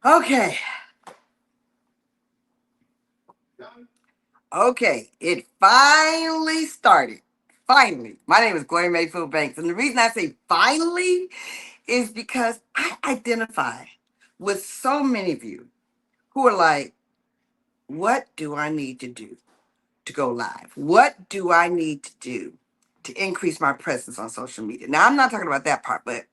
Okay. Okay. It finally started. Finally. My name is Gloria Mayfield Banks. And the reason I say finally is because I identify with so many of you who are like, what do I need to do to go live? What do I need to do to increase my presence on social media? Now, I'm not talking about that part, but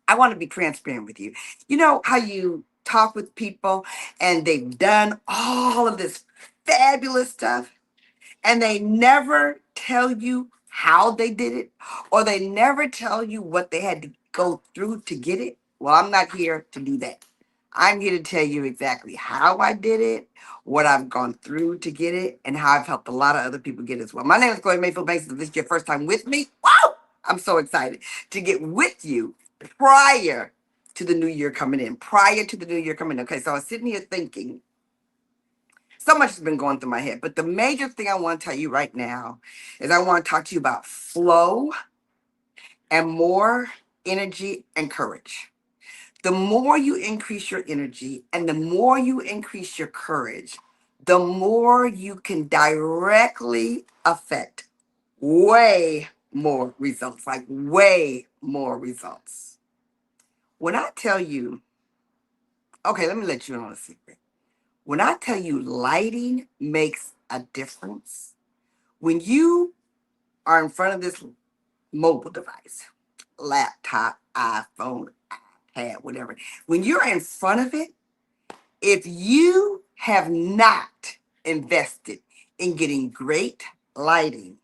I want to be transparent with you. You know how you talk with people and they've done all of this fabulous stuff and they never tell you how they did it, or they never tell you what they had to go through to get it? Well, I'm not here to do that. I'm here to tell you exactly how I did it, what I've gone through to get it, and how I've helped a lot of other people get it as well. My name is Chloe Mayfield Banks. If this is your first time with me, wow, I'm so excited to get with you prior to the new year coming in. Prior to the new year coming in. Okay, so I was sitting here thinking, so much has been going through my head, but the major thing I want to tell you right now is I want to talk to you about flow and more energy and courage. The more you increase your energy and the more you increase your courage, the more you can directly affect way more results, like way more results. When I tell you, okay, let me let you in on a secret. When I tell you lighting makes a difference, when you are in front of this mobile device, laptop, iPhone, iPad, whatever, when you're in front of it, if you have not invested in getting great lighting,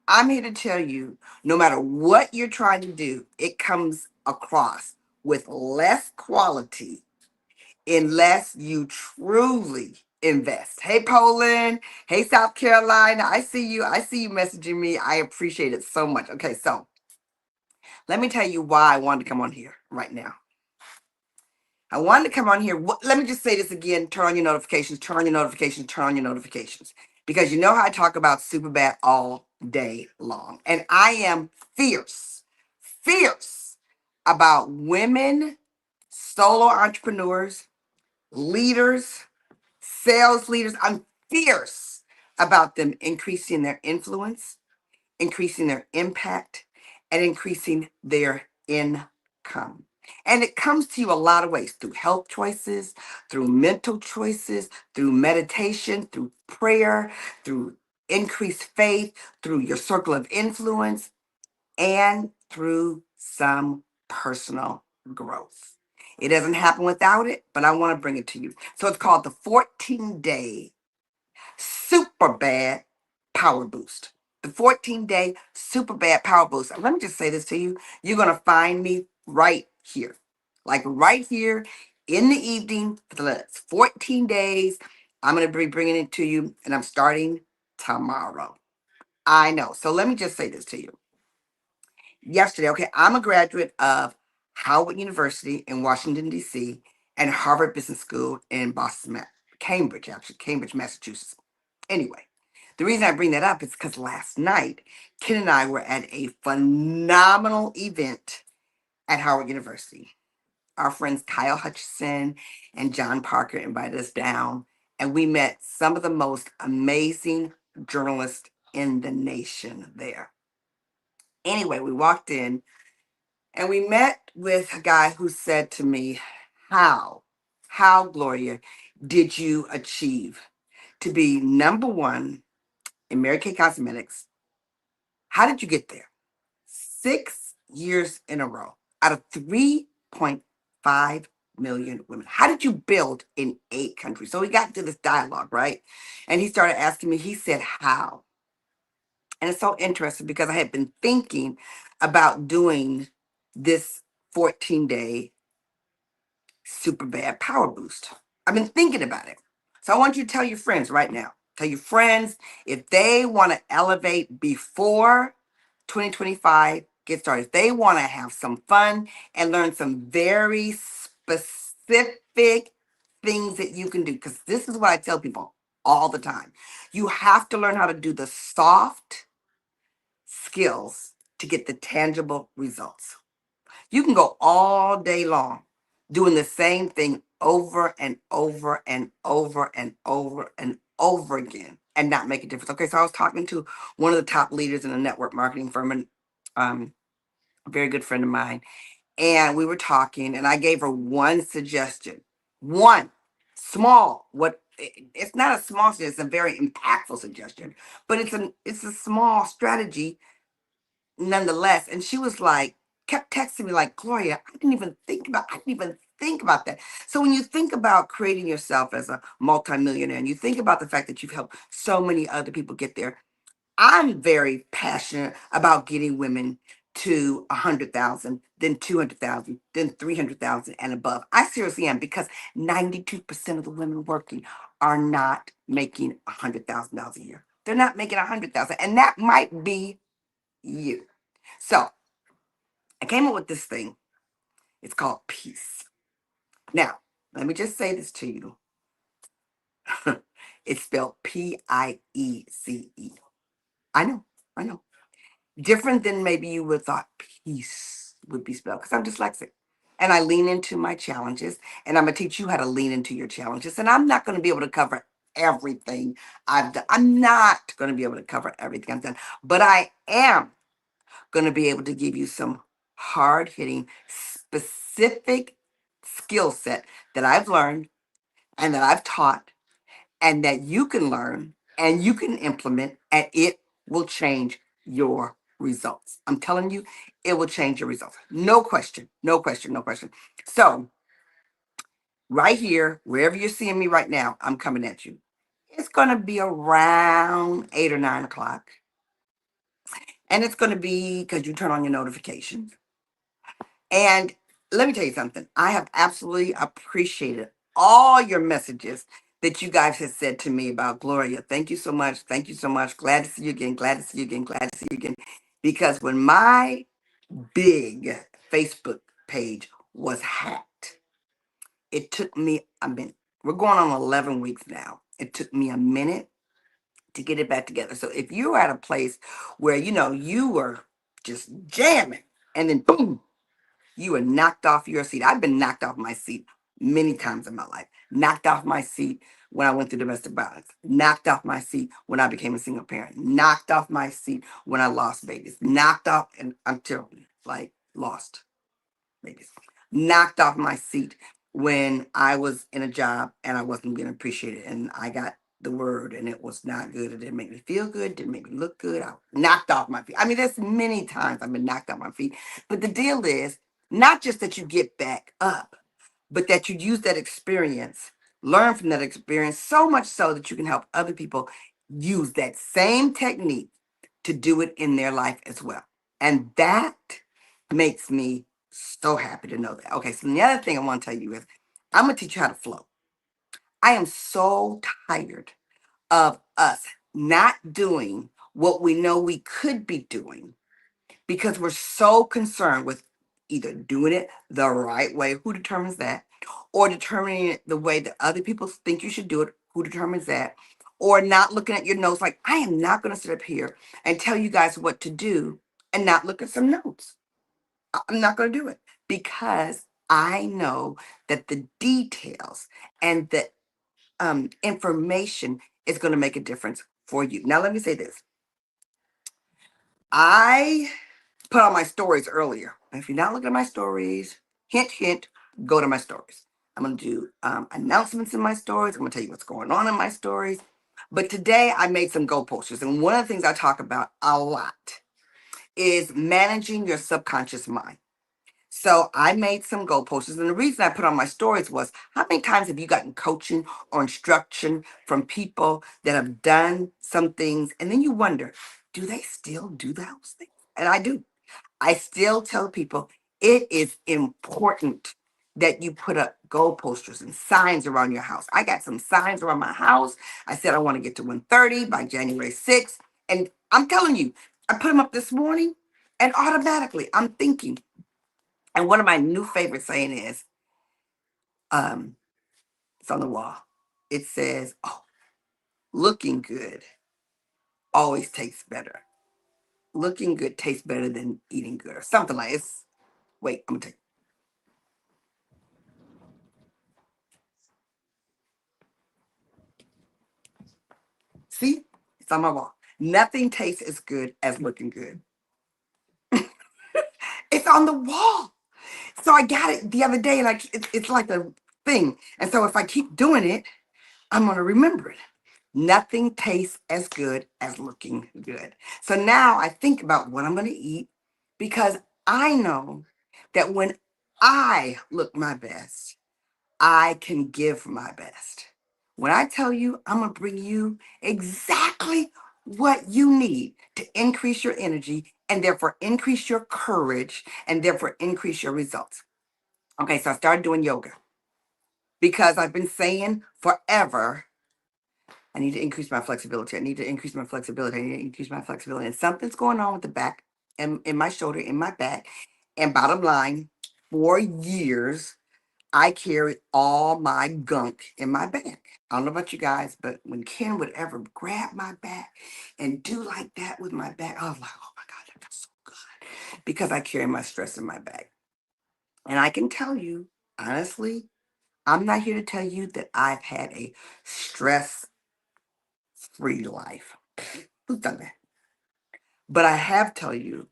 I'm here to tell you no matter what you're trying to do, it comes across with less quality unless you truly invest. Hey, Poland. Hey, South Carolina. I see you. I see you messaging me. I appreciate it so much. Okay, so let me tell you why I wanted to come on here right now. I wanted to come on here. Let me just say this again. Turn on your notifications, turn on your notifications, turn on your notifications. Because you know how I talk about super bad all day long. And I am fierce about women, solo entrepreneurs, leaders, sales leaders. I'm fierce about them increasing their influence, increasing their impact, and increasing their income. And it comes to you a lot of ways, through health choices, through mental choices, through meditation, through prayer, through increased faith, through your circle of influence, and through some personal growth. It doesn't happen without it, but I want to bring it to you. So it's called the 14-day super bad power boost. The 14-day super bad power boost. Let me just say this to you. You're going to find me right here. Like right here in the evening for the last 14 days. I'm going to be bringing it to you, and I'm starting tomorrow. I know. So let me just say this to you. Yesterday, okay, I'm a graduate of Howard University in Washington, D.C., and Harvard Business School in Boston, Cambridge, actually, Cambridge, Massachusetts. Anyway, the reason I bring that up is because last night, Ken and I were at a phenomenal event at Howard University. Our friends Kyle Hutchison and John Parker invited us down, and we met some of the most amazing journalists in the nation there. Anyway, we walked in and we met with a guy who said to me, how, Gloria, did you achieve to be number one in Mary Kay Cosmetics? How did you get there? 6 years in a row out of 3.5 million women. How did you build in 8 countries? So we got into this dialogue, right? And he started asking me, he said, how? And it's so interesting because I had been thinking about doing this 14-day super bad power boost. I've been thinking about it. So I want you to tell your friends right now. Tell your friends if they want to elevate before 2025 get started. If they want to have some fun and learn some very specific things that you can do. Because this is what I tell people all the time. You have to learn how to do the soft skills to get the tangible results. You can go all day long doing the same thing over and over and over and over and over again and not make a difference. Okay, so I was talking to one of the top leaders in a network marketing firm, and a very good friend of mine, and we were talking, and I gave her one suggestion, one small, it's not a small suggestion, it's a very impactful suggestion, but it's a small strategy nonetheless. And she was like, kept texting me like, Gloria, I didn't even think about that. So when you think about creating yourself as a multimillionaire and you think about the fact that you've helped so many other people get there, I'm very passionate about getting women to 100,000, then 200,000, then 300,000 and above. I seriously am, because 92% of the women working are not making $100,000 a year. They're not making 100,000, and that might be you. So I came up with this thing. It's called peace. Now, let me just say this to you. It's spelled Piece. I know, I know. Different than maybe you would have thought peace would be spelled, because I'm dyslexic. And I lean into my challenges, and I'm going to teach you how to lean into your challenges. And I'm not going to be able to cover everything I've done. I'm not going to be able to cover everything I've done, but I am going to be able to give you some hard hitting, specific skill set that I've learned and that I've taught and that you can learn and you can implement, and it will change your results. I'm telling you, it will change your results. No question, no question, no question. So, right here, wherever you're seeing me right now, I'm coming at you. It's going to be around 8 or 9 o'clock. And it's going to be because you turn on your notifications. And let me tell you something. I have absolutely appreciated all your messages that you guys have said to me about Gloria. Thank you so much. Thank you so much. Glad to see you again. Glad to see you again. Glad to see you again. Because when my big Facebook page was hacked, it took me a minute. We're going on 11 weeks now. It took me a minute to get it back together. So if you're at a place where, you were just jamming and then boom, you were knocked off your seat. I've been knocked off my seat many times in my life. Knocked off my seat when I went through domestic violence. Knocked off my seat when I became a single parent. Knocked off my seat when I lost babies. Knocked off, and I'm telling you, like, lost babies. Knocked off my seat when I was in a job and I wasn't being appreciated, and I got the word and it was not good. It didn't make me feel good. Didn't make me look good. I knocked off my feet. I mean, there's many times I've been knocked off my feet. But the deal is not just that you get back up, but that you use that experience, learn from that experience, so much so that you can help other people use that same technique to do it in their life as well. And that makes me so happy to know that. Okay, so the other thing I want to tell you is I'm going to teach you how to flow. I am so tired of us not doing what we know we could be doing because we're so concerned with either doing it the right way, who determines that, or determining it the way that other people think you should do it, who determines that, or not looking at your notes. Like, I am not going to sit up here and tell you guys what to do and not look at some notes. I'm not going to do it because I know that the details and the information is going to make a difference for you. Now, let me say this. I put on my stories earlier. If you're not looking at my stories, hint, hint, go to my stories. I'm going to do announcements in my stories. I'm going to tell you what's going on in my stories. But today I made some goal posters. And one of the things I talk about a lot is managing your subconscious mind. So I made some goal posters. And the reason I put on my stories was, how many times have you gotten coaching or instruction from people that have done some things? And then you wonder, do they still do those things? And I do. I still tell people it is important that you put up goal posters and signs around your house. I got some signs around my house. I said I want to get to 130 by January 6th. And I'm telling you, I put them up this morning and automatically I'm thinking. And one of my new favorite saying is, it's on the wall. It says, oh, looking good always tastes better. Looking good tastes better than eating good, or something like it's. Wait, I'm gonna take. See, it's on my wall. Nothing tastes as good as looking good. It's on the wall. So I got it the other day, and it's like a thing. And so if I keep doing it, I'm going to remember it. Nothing tastes as good as looking good. So now I think about what I'm going to eat because I know that when I look my best, I can give my best. When I tell you, I'm going to bring you exactly what you need to increase your energy and therefore increase your courage and therefore increase your results. Okay, so I started doing yoga because I've been saying forever, I need to increase my flexibility. I need to increase my flexibility. I need to increase my flexibility. And something's going on with the back and in my shoulder, in my back. And bottom line, for years, I carried all my gunk in my back. I don't know about you guys, but when Ken would ever grab my back and do like that with my back, I was like, oh my God, that feels so good. Because I carry my stress in my back. And I can tell you, honestly, I'm not here to tell you that I've had a stress free life. Who's done that? But I have tell you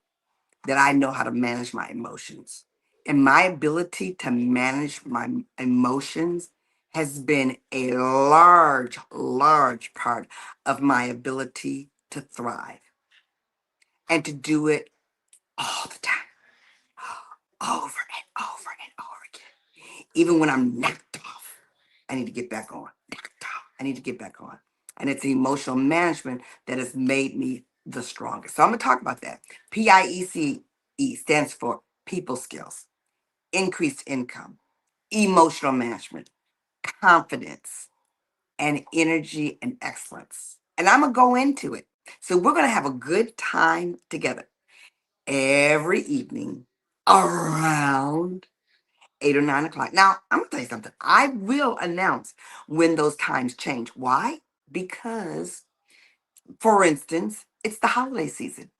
that I know how to manage my emotions. And my ability to manage my emotions has been a large, large part of my ability to thrive and to do it all the time, over and over and over again. Even when I'm knocked off, I need to get back on. Knocked off, I need to get back on. And it's the emotional management that has made me the strongest. So I'm going to talk about that. PIECE stands for people skills, increased income, emotional management, confidence, and energy and excellence. And I'm going to go into it. So we're going to have a good time together every evening around 8 or 9 o'clock. Now, I'm going to tell you something. I will announce when those times change. Why? Because, for instance, it's the holiday season.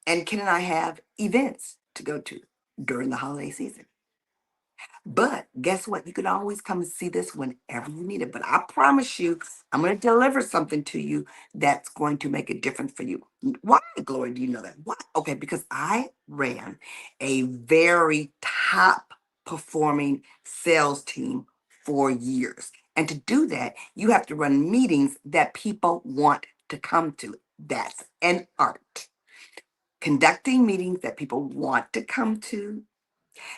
And Ken and I have events to go to during the holiday season. But guess what? You can always come and see this whenever you need it. But I promise you, I'm going to deliver something to you that's going to make a difference for you. Why, Glory, do you know that? Why? Okay, because I ran a very top performing sales team for years. And to do that, you have to run meetings that people want to come to. That's an art. Conducting meetings that people want to come to,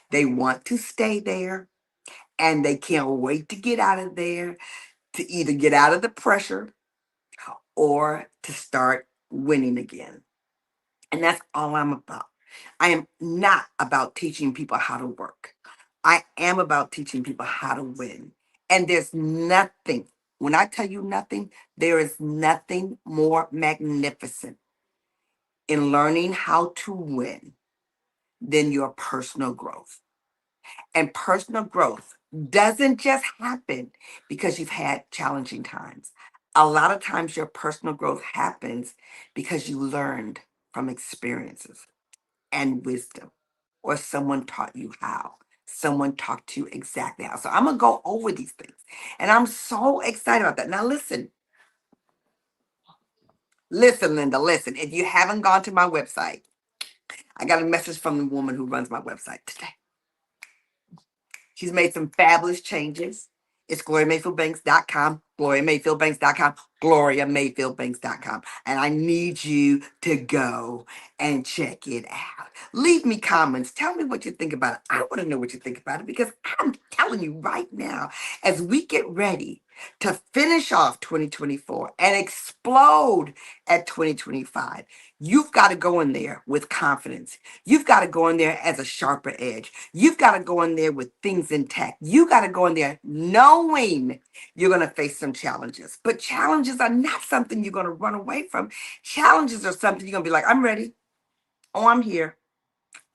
they want to stay there, and they can't wait to get out of there, to either get out of the pressure or to start winning again. And that's all I'm about. I am not about teaching people how to work. I am about teaching people how to win. And there's nothing, when I tell you nothing, there is nothing more magnificent in learning how to win than your personal growth. And personal growth doesn't just happen because you've had challenging times. A lot of times, your personal growth happens because you learned from experiences and wisdom, or someone taught you how. Someone taught you exactly how. So, I'm going to go over these things. And I'm so excited about that. Now, listen, Linda, listen. If you haven't gone to my website, I got a message from the woman who runs my website today. She's made some fabulous changes. It's GloriaMayfieldBanks.com, GloriaMayfieldBanks.com, GloriaMayfieldBanks.com. And I need you to go and check it out. Leave me comments. Tell me what you think about it. I want to know what you think about it because I'm telling you right now, as we get ready to finish off 2024 and explode at 2025, you've got to go in there with confidence. You've got to go in there as a sharper edge. You've got to go in there with things intact. You got to go in there knowing you're going to face some challenges. But challenges are not something you're going to run away from. Challenges are something you're going to be like, I'm ready. Oh, I'm here.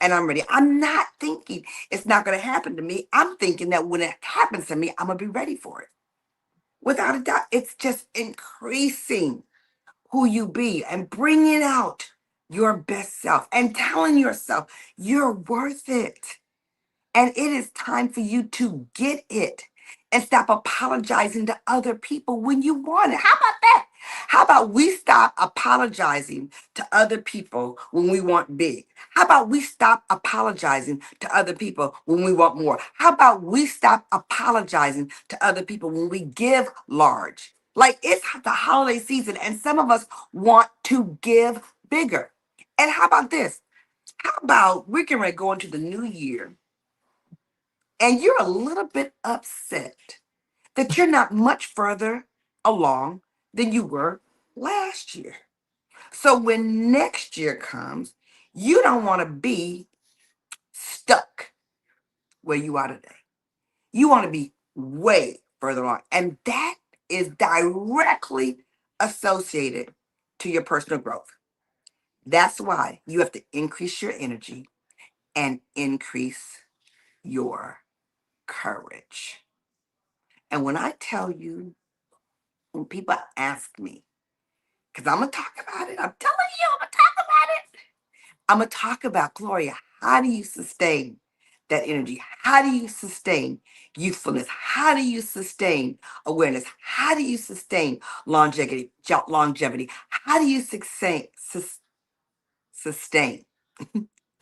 And I'm ready. I'm not thinking it's not going to happen to me. I'm thinking that when it happens to me, I'm going to be ready for it. Without a doubt, it's just increasing who you be and bringing out your best self and telling yourself you're worth it. And it is time for you to get it. and stop apologizing to other people when you want it. How about that? How about we stop apologizing to other people when we want big? How about we stop apologizing to other people when we want more? How about we stop apologizing to other people when we give large? Like it's the holiday season, and some of us want to give bigger. And how about this? How about we're getting ready to go into the new year and you're a little bit upset that you're not much further along than you were last year. So when next year comes, you don't want to be stuck where you are today. You want to be way further along. And that is directly associated to your personal growth. That's why you have to increase your energy and increase your courage. And when I tell you, when people ask me, because I'm going to talk about it, I'm telling you, I'm going to talk about it. I'm going to talk about, Gloria, how do you sustain that energy? How do you sustain youthfulness? How do you sustain awareness? How do you sustain longevity? Longevity? How do you sustain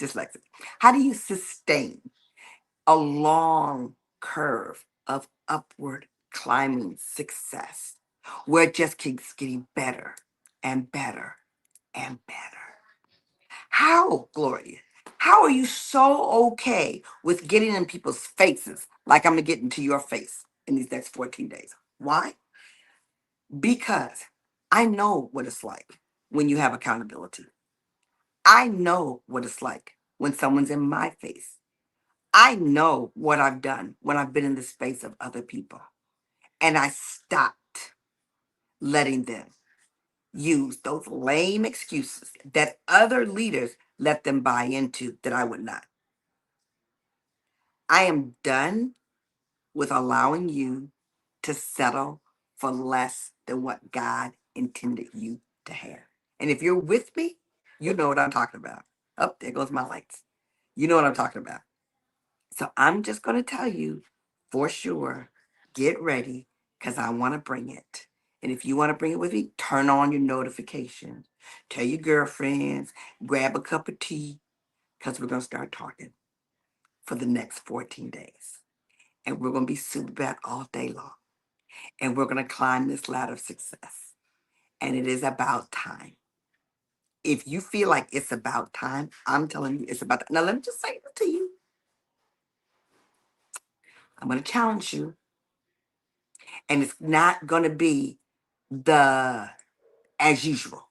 dyslexic? How do you sustain a long curve of upward climbing success where it just keeps getting better and better and better? How, Gloria? How are you so okay with getting in people's faces like I'm going to get into your face in these next 14 days? Why? Because I know what it's like when you have accountability. I know what it's like when someone's in my face. I know what I've done when I've been in the space of other people. And I stopped letting them use those lame excuses that other leaders let them buy into that I would not. I am done with allowing you to settle for less than what God intended you to have. And if you're with me, you know what I'm talking about. Oh, there goes my lights. You know what I'm talking about. So I'm just going to tell you for sure, get ready because I want to bring it. And if you want to bring it with me, turn on your notifications. Tell your girlfriends, grab a cup of tea because we're going to start talking for the next 14 days. And we're going to be super bad all day long. And we're going to climb this ladder of success. And it is about time. If you feel like it's about time, I'm telling you it's about time. Now, let me just say it to you. I'm going to challenge you. And it's not going to be the as usual.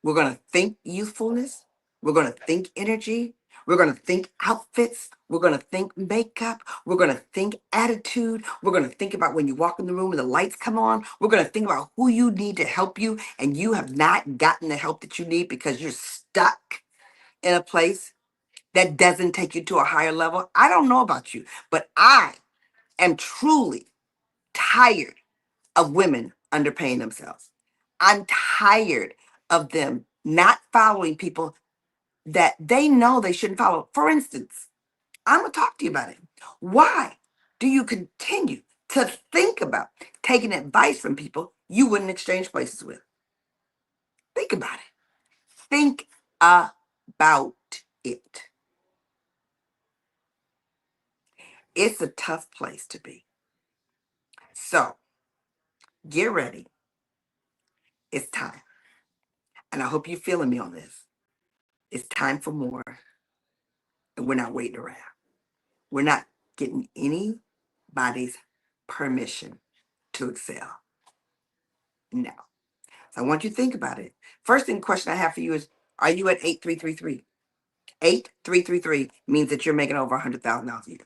We're going to think youthfulness. We're going to think energy. We're going to think outfits. We're going to think makeup. We're going to think attitude. We're going to think about when you walk in the room and the lights come on. We're going to think about who you need to help you, and you have not gotten the help that you need because you're stuck in a place that doesn't take you to a higher level. I don't know about you, but I am truly tired of women underpaying themselves. I'm tired of them not following people that they know they shouldn't follow. For instance, I'm going to talk to you about it. Why do you continue to think about taking advice from people you wouldn't exchange places with? Think about it. Think about it. It's a tough place to be. So get ready. It's time. And I hope you're feeling me on this. It's time for more. And we're not waiting around. We're not getting anybody's permission to excel. No. So I want you to think about it. First thing question I have for you is, are you at 8333? 8333 means that you're making over $100,000 a year.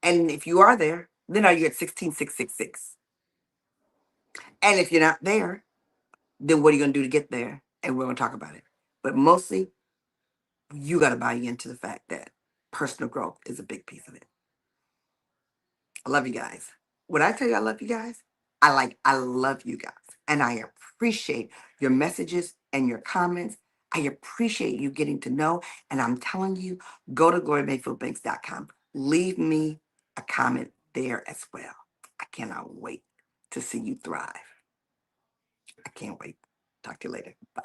And if you are there, then are you at 16666? And if you're not there, then what are you going to do to get there? And we're going to talk about it. But mostly, you got to buy into the fact that personal growth is a big piece of it. I love you guys. When I tell you I love you guys, I love you guys. And I appreciate your messages and your comments. I appreciate you getting to know. And I'm telling you, go to glorymayfieldbanks.com. Leave me a comment there as well. I cannot wait to see you thrive. I can't wait. Talk to you later. Bye.